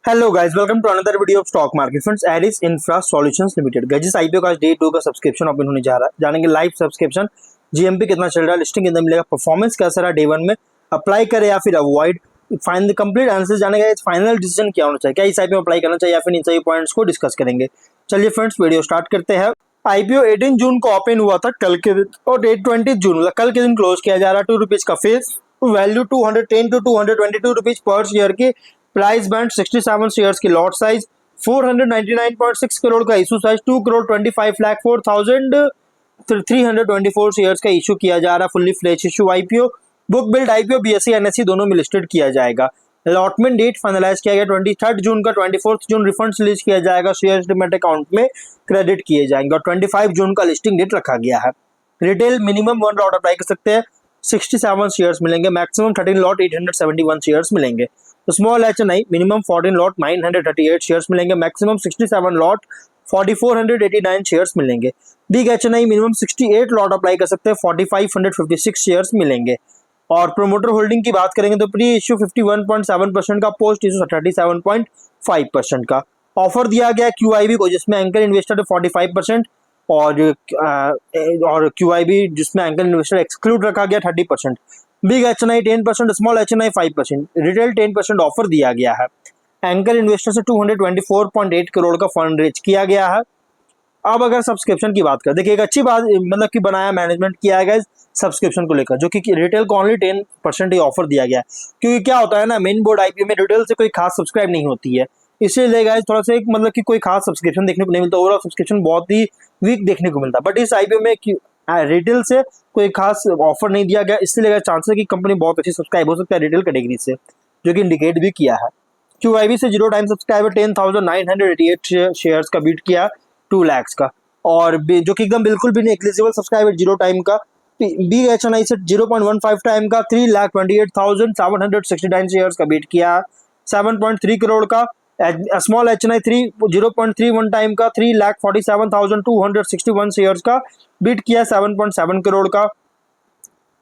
Hello guys, welcome to another video of stock market friends. Aris infra solutions limited guys, जिस IPO का आज day 2 का subscription open होने जा रहा है, जानेंगे लाइव सब्सक्रिप्शन, जीएमपी कितना चल रहा है, लिस्टिंग कितना मिलेगा, परफॉर्मेंस कैसा रहा डे 1 में, अप्लाई करे या फिर अवॉइड, फाइनल कंप्लीट आंसर जानेंगे। फाइनल डिसीजन क्या होना चाहिए, क्या इस आईपीओ में अप्लाई करना चाहिए या फिर इन सभी पॉइंट्स को डिस्कस करेंगे। चलिए फ्रेंड्स, वीडियो स्टार्ट करते हैं। आईपीओ 18 जून को ओपन हुआ था कल के दिन, और 20 जून मतलब कल के दिन क्लोज किया जा रहा है। ₹2 का फेस वैल्यू 210 टू 222 रुपीज पर शेयर की, प्राइस बैंड 67 शेयर्स की, लॉट साइज 499.6 करोड़ का, issue size 2 crore 25 lakh 4,324 shares का इशू किया जा रहा है। Fully fledged issue IPO, book build IPO BSE NSE दोनों में लिस्टेड किया जाएगा। अलॉटमेंट डेट फाइनलाइज किया गया 23 जून का, 24 जून रिफंड रिलीज किया जाएगा, शेयर्स डीमैट अकाउंट में क्रेडिट किए जाएंगे, और 25 जून का लिस्टिंग डेट रखा गया है। रिटेल मिनिमम 1 लॉट अप्लाई कर सकते हैं, 67 शेयर्स मिलेंगे, मैक्सिमम 13 लॉट 871 शेयर्स मिलेंगे। तो small HNI minimum 14 lot 938 shares मिलेंगे, मैक्सिमम 67 लॉट 4489 शेयर्स मिलेंगे। Big HNI minimum 68 lot apply कर सकते हैं, 4556 शेयर्स मिलेंगे। और प्रोमोटर होल्डिंग की बात करेंगे तो प्री इश्यू 51.7% का, पोस्ट इश्यू 37.5% का। ऑफर दिया गया क्यूआईबी को, जिसमें एंकर इन्वेस्टर 45% और क्यूआईबी जिसमें एंकर इन्वेस्टर एक्सक्लूड रखा गया 30%। Big HNI 10%, small HNI 5%, retail 10% offer दिया गया है। एंकर इन्वेस्टर से 224.8 करोड़ का फंड रेज किया गया है। अब अगर सब्सक्रिप्शन की बात करें, देखिए एक अच्छी बात मतलब कि बनाया मैनेजमेंट किया है सब्सक्रिप्शन को लेकर, जो कि रिटेल को ओनली 10% ही ऑफर दिया गया है। क्योंकि क्या होता है ना, मेन बोर्ड आईपीओ में रिटेल से कोई खास सब्सक्राइब नहीं होती है, इसीलिए गाइस थोड़ा सा एक मतलब कि कोई खास सब्सक्रिप्शन देखने को नहीं मिलता, ओवरऑल सब्सक्रिप्शन बहुत ही वीक देखने को मिलता। बट इस आईपीओ में रिटेल से कोई खास ऑफर नहीं दिया गया, इसलिए चांसेस है कि कंपनी बहुत अच्छी सब्सक्राइब हो सकता है रिटेल कैटेगरी से, जो कि इंडिकेट भी किया है। क्यूआईबी से 0 टाइम सब्सक्राइबर 10,988 शेयर्स का बीट किया 2 लाख का, और जो कि एकदम बिल्कुल भी नहीं एग्लिजिबल सब्सक्राइबर 0 टाइम का। बिग एचएनआई से 0.15 टाइम का 3,28,769 शेयर्स का बीट किया 7.3 करोड़ का। स्मॉल एचएनआई 0.31 टाइम का 3,47,261 शेयर्स का बीट किया 7.7 करोड़ का।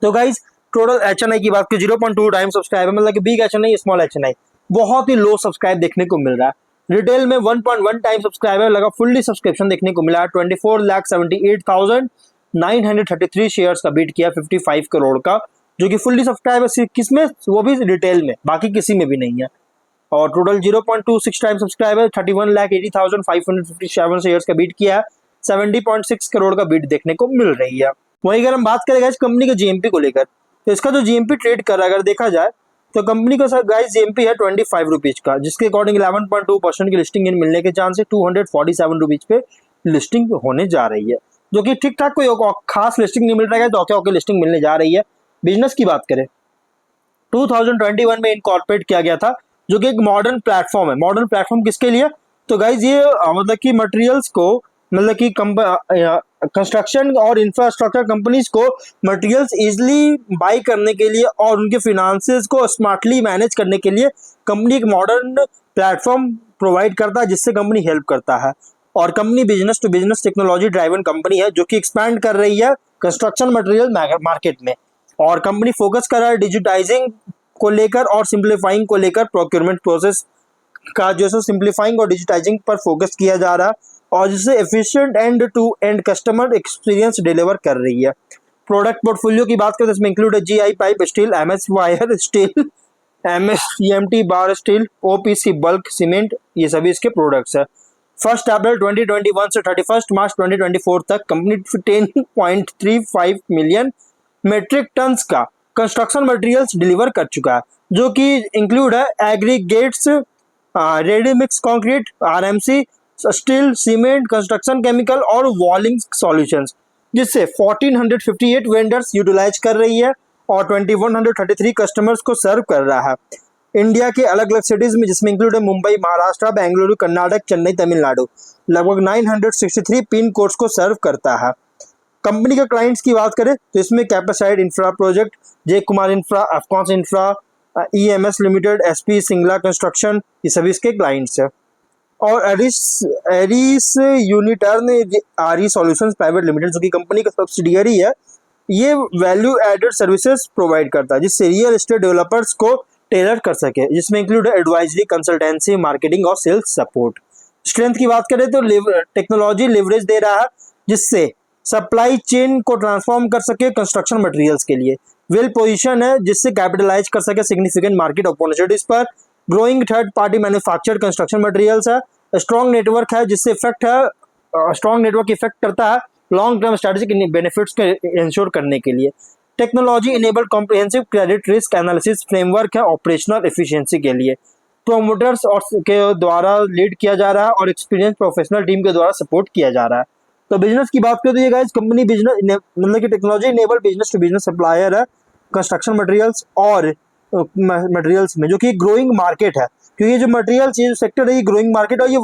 तो गाइज टोटल एचएनआई की बात की 0.2 टाइम सब्सक्राइबर, मतलब कि बिग एचएनआई स्मॉल एचएनआई बहुत ही लो सब्सक्राइब देखने को मिल रहा है। रिटेल में 1.1 टाइम सब्सक्राइबर लगा, फुल्ली सब्सक्रिप्शन देखने को मिला 24,78,933 शेयर्स का बीट किया 55 करोड़ का, जो कि फुल्ली सब्सक्राइबर किसमें, वो भी रिटेल में, बाकी किसी में भी नहीं है। और टोटल 0.26 टाइम सब्सक्राइबर 31,80,557 शेयर्स का बीट किया 70.6 करोड़ का बीट देखने को मिल रही है। वहीं अगर हम बात करें इस कंपनी के जीएमपी को लेकर, तो इसका जो जीएमपी ट्रेड कर रहा है अगर देखा जाए तो कंपनी का सर गाइस जीएमपी है 25 रुपीज का, जिसके अकॉर्डिंग 11.2% की लिस्टिंग इन मिलने के चांस है, 247 रुपीज पे लिस्टिंग होने जा रही है, जो कि ठीक ठाक, कोई खास लिस्टिंग नहीं मिल रहा है तो ओके लिस्टिंग मिलने जा रही है। बिजनेस की बात करें 2021 में इनकॉर्पोरेट किया गया था, जो कि एक मॉडर्न प्लेटफॉर्म है। मॉडर्न प्लेटफॉर्म किसके लिए, तो गाइज ये मतलब कि मटेरियल्स को, मतलब कि कंस्ट्रक्शन और इंफ्रास्ट्रक्चर कंपनीज को मटेरियल्स इजीली बाई करने के लिए और उनके फिनेंसेस को स्मार्टली मैनेज करने के लिए कंपनी एक मॉडर्न प्लेटफॉर्म प्रोवाइड करता है, जिससे कंपनी हेल्प करता है। और company business to business technology driven company है, जो कि एक्सपैंड कर रही है कंस्ट्रक्शन मटेरियल मार्केट में। और कंपनी फोकस कर रहा है डिजिटाइजिंग को लेकर और सिंप्लीफाइंग को लेकर, प्रोक्योरमेंट प्रोसेस का जो है सिंप्लीफाइंग और डिजिटाइजिंग पर फोकस किया जा रहा है, और जिससे efficient end to end customer experience deliver कर रही है। प्रोडक्ट पोर्टफोलियो की बात करें तो इसमें इंक्लूड है GI pipe steel, MS wire steel, MSCMT bar steel, OPC bulk cement, ये सभी इसके प्रोडक्ट्स है। 1 अप्रैल 2021 से 31 मार्च 2024 तक कंपनी 10.35 मिलियन मेट्रिक टन्स का कंस्ट्रक्शन मटेरियल्स डिलीवर कर चुका है, जो कि इंक्लूड है aggregates, ready mix concrete, RMC, steel, cement, construction chemical और वॉलिंग सॉल्यूशंस, जिससे 1458 वेंडर्स यूटिलाइज कर रही है और 2133 कस्टमर्स को सर्व कर रहा है। इंडिया के अलग अलग सिटीज में, जिसमें इंक्लूड है मुंबई, महाराष्ट्र, बेंगलुरु, कर्नाटक, चेन्नई, तमिलनाडु, लगभग 963 पिन कोड्स को सर्व करता है। कंपनी के क्लाइंट्स की बात करें तो इसमें कैपेसाइड infra project, Jai Kumar infra, Afcons infra, EMS limited, SP Singla construction, ये सभी इसके क्लाइंट्स है। और Aris Unitern RE solutions private limited, जो कि कंपनी का सब्सिडियरी है, ये वैल्यू एडेड सर्विसेज प्रोवाइड करता है, जिससे रियल एस्टेट डेवलपर्स को टेलर कर सके, जिसमें इंक्लूड एडवाइजरी, कंसल्टेंसी, मार्केटिंग और सेल्स सपोर्ट। स्ट्रेंथ की बात करें तो टेक्नोलॉजी लिवरेज दे रहा है, जिससे सप्लाई चेन को ट्रांसफॉर्म कर सके कंस्ट्रक्शन मटेरियल्स के लिए। वेल पोजीशन है, जिससे कैपिटलाइज कर सके सिग्निफिकेंट मार्केट अपॉर्चुनिटीज पर। Growing third party manufactured construction materials है। स्ट्रॉन्ग नेटवर्क है, जिससे इफेक्ट है, स्ट्रॉन्ग नेटवर्क इफेक्ट करता है लॉन्ग टर्म स्ट्रेटेजिक बेनिफिट्स को इंश्योर करने के लिए। Technology enabled comprehensive credit risk analysis framework है ऑपरेशनल एफिशिएंसी के लिए। प्रोमोटर्स और के द्वारा लीड किया जा रहा है और एक्सपीरियंस प्रोफेशनल टीम के द्वारा सपोर्ट किया जा रहा है। तो बिजनेस की बात करें तो ये गाइस कंपनी बिजनेस मतलब कि technology enabled business to business supplier है कंस्ट्रक्शन मटेरियल्स और मटेरियल्स में, जो कि ग्रोइंग मार्केट है, क्योंकि जो मटेरियल्स ये जो सेक्टर है ये ग्रोइंग मार्केट और ये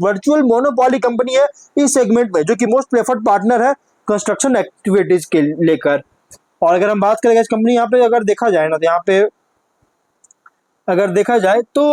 वर्चुअल मोनोपोली कंपनी है इस सेगमेंट में, जो कि मोस्ट प्रेफर्ड पार्टनर है कंस्ट्रक्शन एक्टिविटीज के लेकर। और अगर हम बात करें इस कंपनी यहाँ पे अगर देखा जाए ना, तो यहाँ पे अगर देखा जाए तो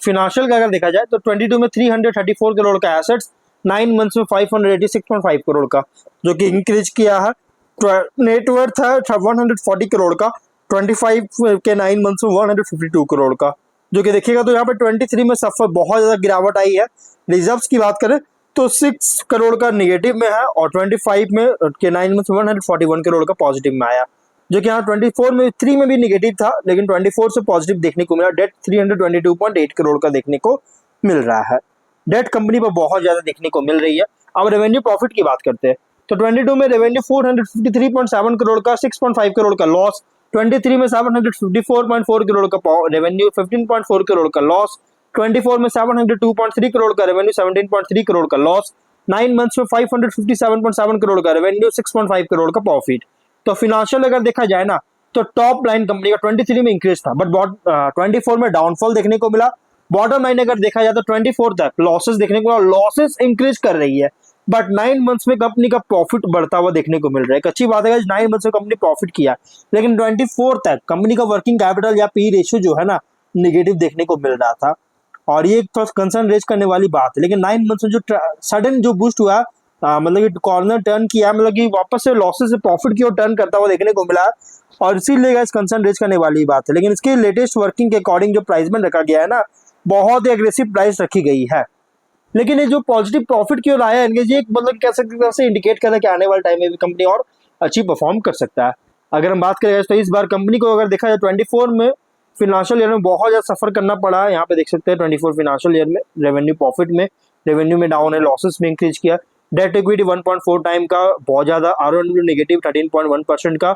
फिनेंशियल का अगर देखा जाए तो 22 में 334 करोड़ का एसेट्स, 9 मंथ्स में 586.5 करोड़ का, जो कि इंक्रीज किया है। नेटवर्थ है 140 करोड़ का, 25 के 9 मंथ्स में 152 करोड़ का, जो कि देखिएगा तो यहाँ पे 23 में सफर बहुत ज्यादा गिरावट आई है। रिजर्व्स की बात करें तो 6 करोड़ का निगेटिव में है और 25 में के 9 मंथ्स में 141 करोड़ का पॉजिटिव में आया, जो कि यहाँ 24 में 3 में भी निगेटिव था, लेकिन 24 से पॉजिटिव देखने को मिला। डेट 322.8 करोड़ का देखने को मिल रहा है। डेट कंपनी पर बहुत ज्यादा देखने को मिल रही है। अब रेवेन्यू प्रॉफिट की बात करते हैं तो 22 में रेवेन्यू 453.7 करोड़ का, 6.5 करोड़ का लॉस। 23 में 754.4 करोड़ का रेवेन्यू, 15.4 करोड़ का लॉस। 24 में 702.3 करोड़ का रेवेन्यू, 17.3 करोड़ का लॉस। 9 मंथ्स में 557.7 करोड़ का रेवेन्यू, 6.5 करोड़ का प्रॉफिट। तो फिनेंशियल अगर देखा जाए ना तो टॉप लाइन कंपनी का 23 में इंक्रीज था, बट 24 में डाउनफॉल देखने को मिला। बॉटम लाइन अगर देखा जाए तो 24 तक लॉसेस देखने को मिला, लॉसेस इंक्रीज कर रही है, बट 9 मंथ्स में कंपनी का प्रॉफिट बढ़ता हुआ देखने को मिल रहा है। एक अच्छी बात है 9 मंथ्स में कंपनी प्रॉफिट किया, लेकिन 24 तक कंपनी का वर्किंग कैपिटल या पी रेशियो जो है ना निगेटिव देखने को मिल रहा था, और ये थोड़ा कंसर्न रेज करने वाली बात है। लेकिन 9 मंथ्स में जो सडन जो बूस्ट हुआ, मतलब कि कॉर्नर टर्न किया, मतलब कि वापस से लॉसेस से प्रॉफिट की ओर टर्न करता हुआ देखने को मिला, और इसीलिए इस कंसर्न रेज करने वाली बात है। लेकिन इसके लेटेस्ट वर्किंग के अकॉर्डिंग जो प्राइस में रखा गया है ना, बहुत ही एग्रेसिव प्राइस रखी गई है। लेकिन ये जो पॉजिटिव प्रॉफिट की ओर आया है, ये मतलब कह सकते हैं इंडिकेट कर रहा है कि आने वाले टाइम में भी कंपनी और अच्छी परफॉर्म कर सकता है। अगर हम बात करें तो इस बार कंपनी को अगर देखा जाए 24 में फिनेंशियल ईयर में बहुत ज्यादा सफर करना पड़ा है। यहाँ पे देख सकते हैं 24 फिनेंशियल ईयर में रेवेन्यू प्रॉफिट में, रेवेन्यू में डाउन है, लॉसेस में इंक्रीज किया। डेट इक्विटी 1.4 टाइम का बहुत ज्यादा, आरओडब्ल्यू नेगेटिव 13.1% का,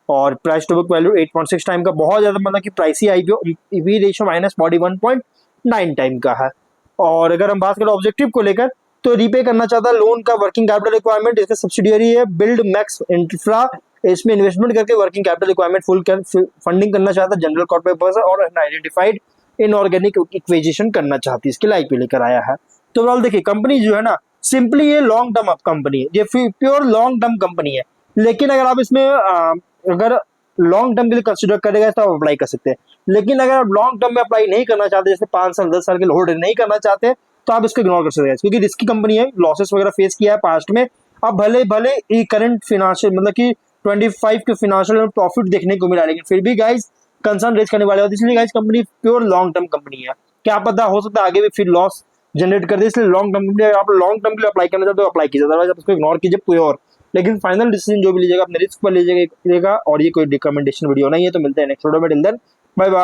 और price to book value 8.6 time का, बहुत ज्यादा मतलब कि pricey IPO, EV ratio -41.9 time का है। और अगर हम बात करें ऑब्जेक्टिव को लेकर तो रीपे करना चाहता है लोन का वर्किंग कैपिटल रिक्वायरमेंट, इसका सब्सिडियरी है बिल्ड मैक्स इंफ्रा, इसमें इन्वेस्टमेंट करके working capital requirement full funding करना चाहता है जनरल कॉर्पोरेट पर्पस और आइडेंटिफाइड इनऑर्गेनिक इक्विजिशन करना चाहती है, इसके लिए आईपीओ लेकर आया है। तो फिलहाल देखिए कंपनी जो है ना सिंपली ये लॉन्ग टर्म कंपनी है, ये प्योर लॉन्ग टर्म कंपनी है। लेकिन अगर आप इसमें अगर लॉन्ग टर्म के लिए कंसिडर करेगा तो आप अप्लाई कर सकते हैं, लेकिन अगर आप लॉन्ग टर्म में अप्लाई नहीं करना चाहते, जैसे 5 साल 10 साल के होल्ड नहीं करना चाहते, तो आप इसको इग्नोर कर सकते हैं, क्योंकि रिस्की कंपनी है, लॉसेस वगैरह फेस किया है पास्ट में। अब भले भले करंट फिनेंशियल मतलब कि 25 के फिनेंशियल में प्रॉफिट देखने को मिला, लेकिन फिर भी गाइस कंसर्न रेज करने वाले होते, इसलिए guys company pure long term company है। क्या पता हो सकता है आगे भी फिर लॉस जनरेट कर दे, इसलिए लॉन्ग टर्म के लिए आप लॉन्ग टर्म के लिए अप्लाई करना चाहते हो अप्लाई कीजिए, अदरवाइज आप उसको इग्नोर कीजिए प्योर। लेकिन फाइनल डिसीजन जो भी लीजिएगा अपने रिस्क पर लीजिएगा, और ये कोई रिकमेंडेशन वीडियो नहीं है। तो मिलते हैं नेक्स्ट वीडियो में, टिल देन बाय बाय।